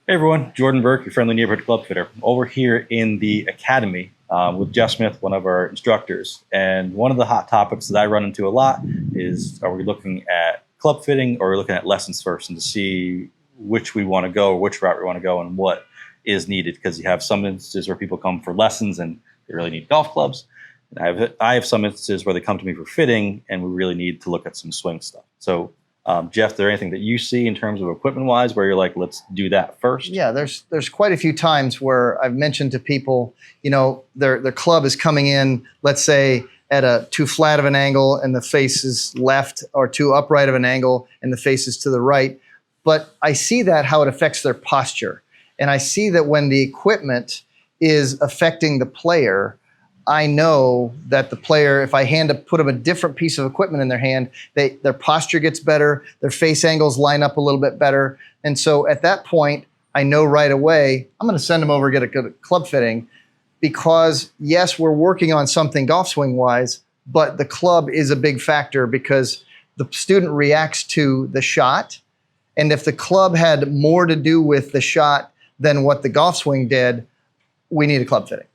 Hey everyone, Jordan Burke, your friendly neighborhood club fitter, over here in the academy with Jeff Smith, one of our instructors. And one of the hot topics that I run into a lot is, are we looking at club fitting or are we looking at lessons first, and to see which we want to go or which route we want to go and what is needed? Because you have some instances where people come for lessons and they really need golf clubs. And I have some instances where they come to me for fitting and we really need to look at some swing stuff. So Jeff, is there anything that you see in terms of equipment-wise where you're like, let's do that first? Yeah, there's quite a few times where I've mentioned to people, you know, their club is coming in, let's say, at a too flat of an angle and the face is left, or too upright of an angle and the face is to the right. But I see that how it affects their posture. And I see that when the equipment is affecting the player, I know that the player, if I put them a different piece of equipment in their hand, their posture gets better, their face angles line up a little bit better. And so at that point, I know right away, I'm going to send them over to get a club fitting, because yes, we're working on something golf swing wise, but the club is a big factor because the student reacts to the shot. And if the club had more to do with the shot than what the golf swing did, we need a club fitting.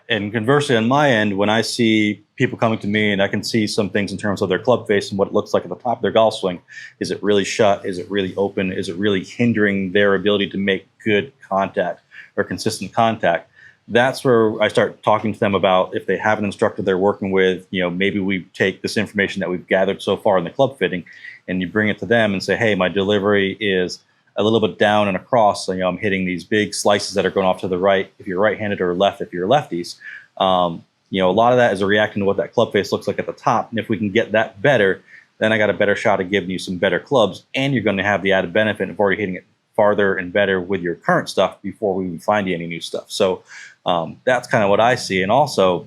And conversely, on my end, when I see people coming to me and I can see some things in terms of their club face and what it looks like at the top of their golf swing, is it really shut? Is it really open? Is it really hindering their ability to make good contact or consistent contact? That's where I start talking to them about, if they have an instructor they're working with, you know, maybe we take this information that we've gathered so far in the club fitting and you bring it to them and say, hey, my delivery is a little bit down and across. So, you know, I'm hitting these big slices that are going off to the right if you're right-handed, or left if you're lefties. You know, a lot of that is a reaction to what that club face looks like at the top. And if we can get that better, then I got a better shot of giving you some better clubs, and you're going to have the added benefit of already hitting it farther and better with your current stuff before we even find you any new stuff. So that's kind of what I see. And also,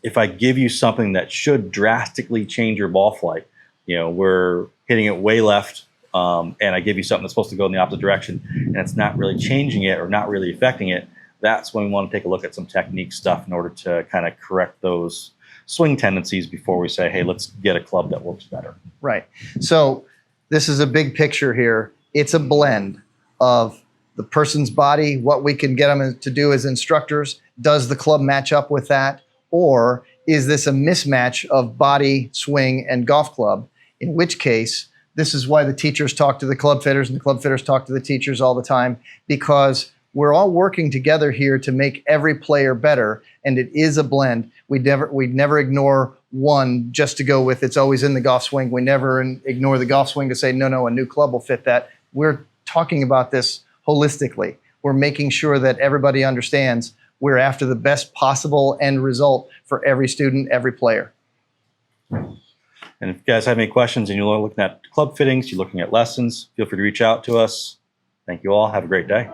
if I give you something that should drastically change your ball flight, you know, we're hitting it way left, and I give you something that's supposed to go in the opposite direction, and it's not really changing it or not really affecting it, that's when we want to take a look at some technique stuff in order to kind of correct those swing tendencies before we say, hey, let's get a club that works better. Right. So this is a big picture here. It's a blend of the person's body, what we can get them to do as instructors. Does the club match up with that? Or is this a mismatch of body, swing, and golf club? In which case, this is why the teachers talk to the club fitters and the club fitters talk to the teachers all the time, because we're all working together here to make every player better, and it is a blend. We'd never ignore one just to go with it's always in the golf swing. We never ignore the golf swing to say, no, a new club will fit that. We're talking about this holistically. We're making sure that everybody understands we're after the best possible end result for every student, every player. And if you guys have any questions and you're looking at club fittings, you're looking at lessons, feel free to reach out to us. Thank you all. Have a great day.